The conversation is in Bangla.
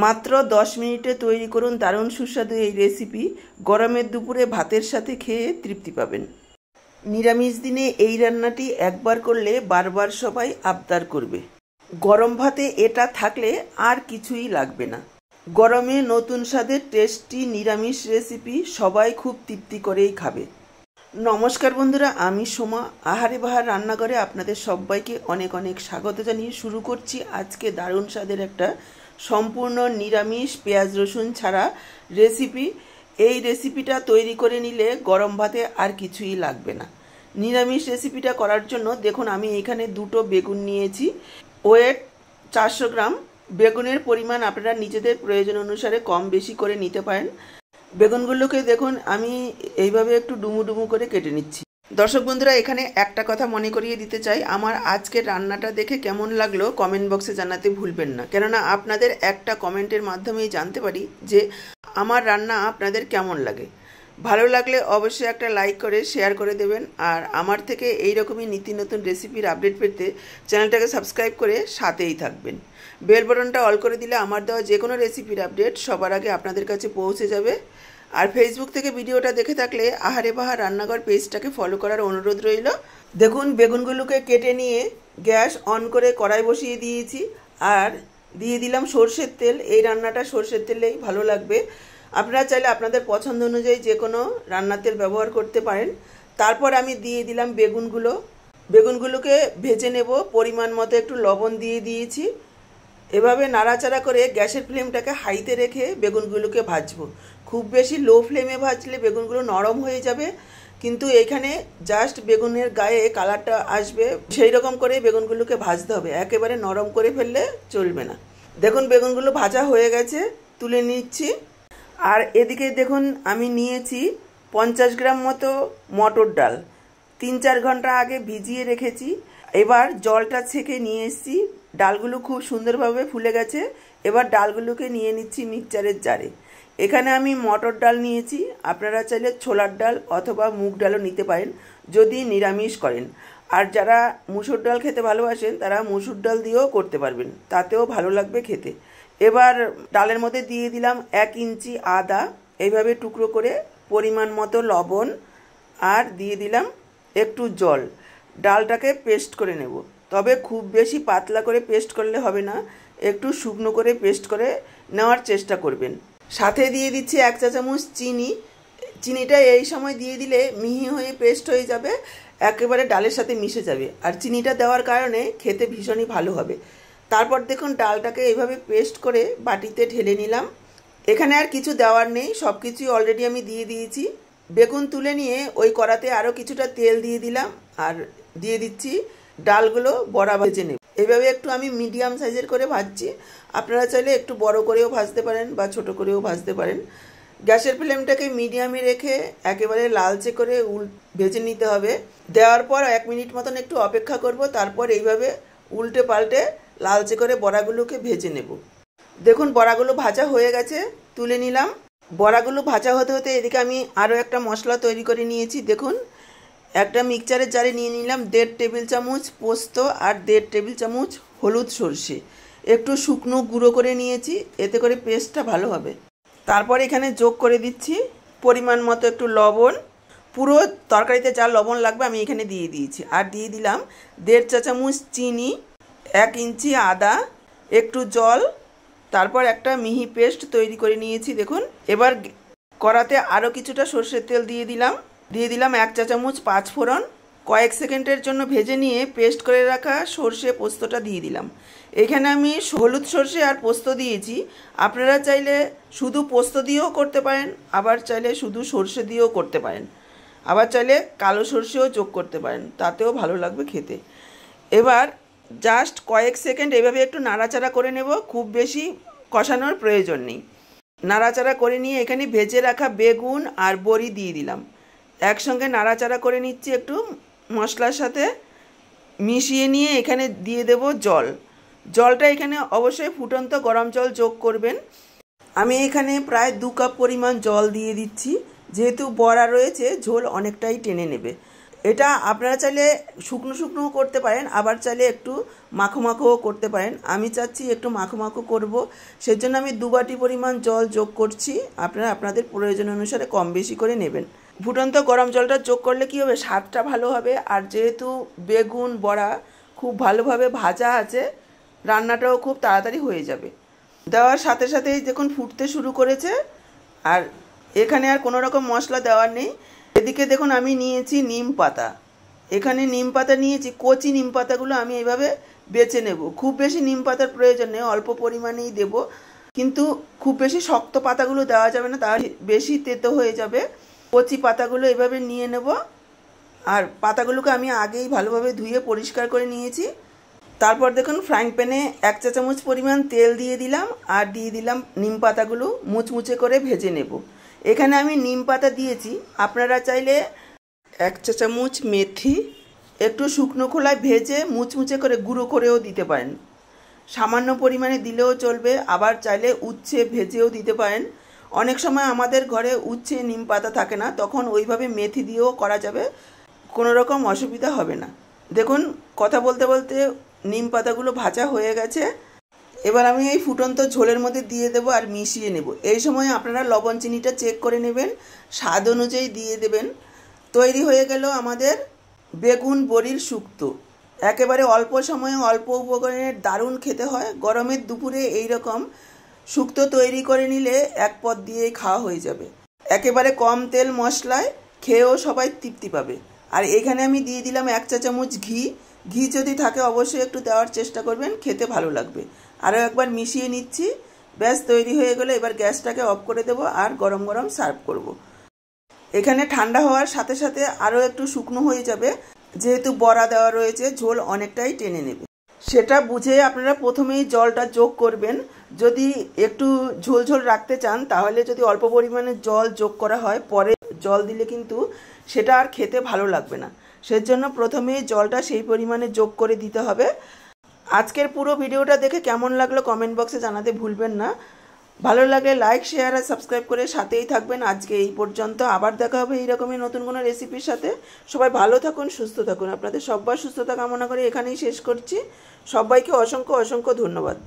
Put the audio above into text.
মাত্র 10 মিনিটে তৈরি করুন দারুণ সুস্বাদু এই রেসিপি। গরমের দুপুরে ভাতের সাথে খেয়ে তৃপ্তি পাবেন। নিরামিষ দিনে এই রান্নাটি একবার করলে বারবার সবাই আবদার করবে। গরম ভাতে এটা থাকলে আর কিছুই লাগবে না। গরমে নতুন স্বাদের টেস্টি নিরামিষ রেসিপি সবাই খুব তৃপ্তি করেই খাবে। নমস্কার বন্ধুরা, আমি সোমা। আহারে বাহার রান্নাঘরে আপনাদের সবাইকে অনেক অনেক স্বাগত জানিয়ে শুরু করছি আজকে দারুণ স্বাদের একটা সম্পূর্ণ নিরামিষ পেঁয়াজ রসুন ছাড়া রেসিপি। এই রেসিপিটা তৈরি করে নিলে গরম ভাতে আর কিছুই লাগবে না। নিরামিষ রেসিপিটা করার জন্য দেখুন আমি এখানে দুটো বেগুন নিয়েছি। ওয়েট 400 গ্রাম। বেগুনের পরিমাণ আপনারা নিজেদের প্রয়োজন অনুসারে কম বেশি করে নিতে পারেন। বেগুনগুলোকে দেখুন আমি এইভাবে একটু ডুমু ডুমু করে কেটে নিচ্ছি। দর্শক বন্ধুরা, এখানে একটা কথা মনে করিয়ে দিতে চাই, আমার আজকের রান্নাটা দেখে কেমন লাগলো কমেন্ট বক্সে জানাতে ভুলবেন না। কেননা আপনাদের একটা কমেন্টের মাধ্যমেই জানতে পারি যে আমার রান্না আপনাদের কেমন লাগে। ভালো লাগলে অবশ্যই একটা লাইক করে শেয়ার করে দেবেন। আর আমার থেকে এইরকমই নিত্য নতুন রেসিপির আপডেট পেতে চ্যানেলটাকে সাবস্ক্রাইব করে সাথেই থাকবেন। বেল বাটনটা অল করে দিলে আমার দেওয়া যে কোনো রেসিপির আপডেট সবার আগে আপনাদের কাছে পৌঁছে যাবে। আর ফেসবুক থেকে ভিডিওটা দেখে থাকলে আহারে বাহার রান্নাঘর পেজটাকে ফলো করার অনুরোধ রইল। দেখুন বেগুনগুলোকে কেটে নিয়ে গ্যাস অন করে কড়াই বসিয়ে দিয়েছি আর দিয়ে দিলাম সর্ষের তেল। এই রান্নাটা সর্ষের তেলেই ভালো লাগবে। আপনারা চাইলে আপনাদের পছন্দ অনুযায়ী যে কোনো রান্নার তেল ব্যবহার করতে পারেন। তারপর আমি দিয়ে দিলাম বেগুনগুলোকে ভেজে নেব। পরিমাণ মতো একটু লবণ দিয়ে দিয়েছি। এভাবে নাড়াচাড়া করে গ্যাসের ফ্লেমটাকে হাইতে রেখে বেগুনগুলোকে ভাজবো। খুব বেশি লো ফ্লেমে ভাজলে বেগুনগুলো নরম হয়ে যাবে, কিন্তু এখানে জাস্ট বেগুনের গায়ে কালারটা আসবে সেই রকম করে বেগুনগুলোকে ভাজতে হবে। একেবারে নরম করে ফেললে চলবে না। দেখুন বেগুনগুলো ভাজা হয়ে গেছে, তুলে নিচ্ছি। আর এদিকে দেখুন আমি নিয়েছি 50 গ্রাম মতো মটর ডাল। 3-4 ঘন্টা আগে ভিজিয়ে রেখেছি। এবার জলটা ছেঁকে নিয়ে এসেছি। ডালগুলো খুব সুন্দরভাবে ফুলে গেছে। এবার ডালগুলোকে নিয়ে নিচ্ছি মিক্সচারের জারে। এখানে আমি মটর ডাল নিয়েছি। আপনারা চাইলে ছোলার ডাল অথবা মুগ ডালও নিতে পারেন যদি নিরামিষ করেন। আর যারা মুসুর ডাল খেতে ভালোবাসেন তারা মুসুর ডাল দিয়েও করতে পারবেন, তাতেও ভালো লাগবে খেতে। এবার ডালের মধ্যে দিয়ে দিলাম 1 ইঞ্চি আদা এইভাবে টুকরো করে, পরিমাণ মতো লবণ, আর দিয়ে দিলাম একটু জল। ডালটাকে পেস্ট করে নেব, তবে খুব বেশি পাতলা করে পেস্ট করলে হবে না, একটু শুকনো করে পেস্ট করে নেওয়ার চেষ্টা করবেন। সাথে দিয়ে দিচ্ছি 1 চা চামচ চিনি। চিনিটা এই সময় দিয়ে দিলে মিহি হয়ে পেস্ট হয়ে যাবে, একেবারে ডালের সাথে মিশে যাবে। আর চিনিটা দেওয়ার কারণে খেতে ভীষণই ভালো হবে। তারপর দেখুন ডালটাকে এইভাবে পেস্ট করে বাটিতে ঢেলে নিলাম। এখানে আর কিছু দেওয়ার নেই, সব কিছুই অলরেডি আমি দিয়ে দিয়েছি। বেগুন তুলে নিয়ে ওই কড়াতে আরও কিছুটা তেল দিয়ে দিলাম আর দিয়ে দিচ্ছি ডালগুলো বড়া ভেজে নেব। এইভাবে একটু আমি মিডিয়াম সাইজের করে ভাজছি। আপনারা চাইলে একটু বড় করেও ভাজতে পারেন বা ছোট করেও ভাজতে পারেন। গ্যাসের ফ্লেমটাকে মিডিয়ামে রেখে একেবারে লালচে করে ভেজে নিতে হবে। দেওয়ার পর 1 মিনিট মতন একটু অপেক্ষা করব। তারপর এইভাবে উল্টে পাল্টে লালচে করে বড়াগুলোকে ভেজে নেব। দেখুন বড়াগুলো ভাজা হয়ে গেছে, তুলে নিলাম। বড়াগুলো ভাজা হতে হতে এদিকে আমি আরও একটা মশলা তৈরি করে নিয়েছি। দেখুন একটা মিক্সচারের জারে নিয়ে নিলাম 1.5 টেবিল চামচ পোস্ত আর 1.5 টেবিল চামচ হলুদ সর্ষে একটু শুকনো গুঁড়ো করে নিয়েছি, এতে করে পেস্টটা ভালো হবে। তারপর এখানে যোগ করে দিচ্ছি পরিমাণ মতো একটু লবণ। পুরো তরকারিতে যা লবণ লাগবে আমি এখানে দিয়ে দিয়েছি। আর দিয়ে দিলাম 1.5 চা চামচ চিনি, 1 ইঞ্চি আদা, একটু জল। তারপর একটা মিহি পেস্ট তৈরি করে নিয়েছি দেখুন। এবার কড়াতে আরও কিছুটা সর্ষের তেল দিয়ে দিলাম 1 চা চামচ 5 ফোড়ন। কয়েক সেকেন্ডের জন্য ভেজে নিয়ে পেস্ট করে রাখা সর্ষে পোস্তটা দিয়ে দিলাম। এখানে আমি হলুদ সর্ষে আর পোস্ত দিয়েছি। আপনারা চাইলে শুধু পোস্ত দিয়েও করতে পারেন, আবার চাইলে শুধু সর্ষে দিয়েও করতে পারেন, আবার চাইলে কালো সর্ষেও যোগ করতে পারেন, তাতেও ভালো লাগবে খেতে। এবার জাস্ট কয়েক সেকেন্ড এভাবে একটু নাড়াচাড়া করে নেব, খুব বেশি কষানোর প্রয়োজন নেই। নাড়াচাড়া করে নিয়ে এখানে ভেজে রাখা বেগুন আর বড়ি দিয়ে দিলাম। একসঙ্গে নাড়াচাড়া করে নিচ্ছি, একটু মশলার সাথে মিশিয়ে নিয়ে এখানে দিয়ে দেব জল। জলটা এখানে অবশ্যই ফুটন্ত গরম জল যোগ করবেন। আমি এখানে প্রায় 2 কাপ পরিমাণ জল দিয়ে দিচ্ছি, যেহেতু বড়া রয়েছে ঝোল অনেকটাই টেনে নেবে। এটা আপনারা চাইলে শুকনো শুকনোও করতে পারেন, আবার চাইলে একটু মাখো মাখোও করতে পারেন। আমি চাচ্ছি একটু মাখো মাখো করব, সেজন্য আমি 2 বাটি পরিমাণ জল যোগ করছি। আপনারা আপনাদের প্রয়োজন অনুসারে কম বেশি করে নেবেন। ফুটন্ত গরম জলটা যোগ করলে কী হবে, স্বাদটা ভালো হবে। আর যেহেতু বেগুন বড়া খুব ভালোভাবে ভাজা আছে, রান্নাটাও খুব তাড়াতাড়ি হয়ে যাবে। দেওয়ার সাথে সাথেই দেখুন ফুটতে শুরু করেছে। আর এখানে আর কোনো রকম মশলা দেওয়ার নেই। এদিকে দেখুন আমি নিয়েছি নিম পাতা। এখানে নিম পাতা নিয়েছি, কচি নিম পাতাগুলো আমি এইভাবে বেছে নেব। খুব বেশি নিম পাতার প্রয়োজন নেই, অল্প পরিমাণেই দেব। কিন্তু খুব বেশি শক্ত পাতাগুলো দেওয়া যাবে না, তাহলে বেশি তেতো হয়ে যাবে। কচি পাতাগুলো এভাবে নিয়ে নেব। আর পাতাগুলোকে আমি আগেই ভালোভাবে ধুয়ে পরিষ্কার করে নিয়েছি। তারপর দেখুন ফ্রাইং প্যানে 1 চা চামচ পরিমাণ তেল দিয়ে দিলাম, আর দিয়ে দিলাম নিম পাতাগুলো মুচমুচে করে ভেজে নেব। এখানে আমি নিম পাতা দিয়েছি, আপনারা চাইলে 1 চা চামচ মেথি একটু শুকনো খোলায় ভেজে মুচমুচে করে গুঁড়ো করেও দিতে পারেন। সামান্য পরিমাণে দিলেও চলবে, আবার চাইলে উচ্ছে ভেজেও দিতে পারেন। অনেক সময় আমাদের ঘরে উচ্ছে নিম পাতা থাকে না, তখন ওইভাবে মেথি দিয়েও করা যাবে, কোনো রকম অসুবিধা হবে না। দেখুন কথা বলতে বলতে নিম পাতাগুলো ভাজা হয়ে গেছে। এবার আমি এই ফুটন্ত ঝোলের মধ্যে দিয়ে দেবো আর মিশিয়ে নেব। এই সময় আপনারা লবণ চিনিটা চেক করে নেবেন, স্বাদ অনুযায়ী দিয়ে দেবেন। তৈরি হয়ে গেল আমাদের বেগুন বড়ির শুক্তো। একেবারে অল্প সময়ে অল্প উপকরণের দারুণ খেতে হয়। গরমের দুপুরে এই রকম শুক্তো তৈরি করে নিলে এক পদ দিয়েই খাওয়া হয়ে যাবে। একেবারে কম তেল মশলায় খেয়েও সবাই তৃপ্তি পাবে। আর এখানে আমি দিয়ে দিলাম 1 চা চামচ ঘি। ঘি যদি থাকে অবশ্যই একটু দেওয়ার চেষ্টা করবেন, খেতে ভালো লাগবে। আরও একবার মিশিয়ে নিচ্ছি। ব্যাস তৈরি হয়ে গেলে এবার গ্যাসটাকে অফ করে দেব আর গরম গরম সার্ভ করব। এখানে ঠান্ডা হওয়ার সাথে সাথে আরও একটু শুকনো হয়ে যাবে, যেহেতু বড়া দেওয়া রয়েছে, ঝোল অনেকটাই টেনে নেবে। সেটা বুঝে আপনারা প্রথমেই জলটা যোগ করবেন। যদি একটু ঝোল ঝোল রাখতে চান, তাহলে যদি অল্প পরিমাণে জল যোগ করা হয়, পরে জল দিলে কিন্তু সেটা আর খেতে ভালো লাগবে না। সেজন্য প্রথমেই জলটা সেই পরিমাণে যোগ করে দিতে হবে। আজকের পুরো ভিডিওটা দেখে কেমন লাগলো কমেন্ট বক্সে জানাতে ভুলবেন না। ভালো লাগলে লাইক, শেয়ার আর সাবস্ক্রাইব করে সাথেই থাকবেন। আজকে এই পর্যন্ত, আবার দেখা হবে এইরকমই নতুন কোনো রেসিপির সাথে। সবাই ভালো থাকুন, সুস্থ থাকুন। আপনাদের সবার সুস্থতা কামনা করে এখানেই শেষ করছি। সবাইকে অসংখ্য অসংখ্য ধন্যবাদ।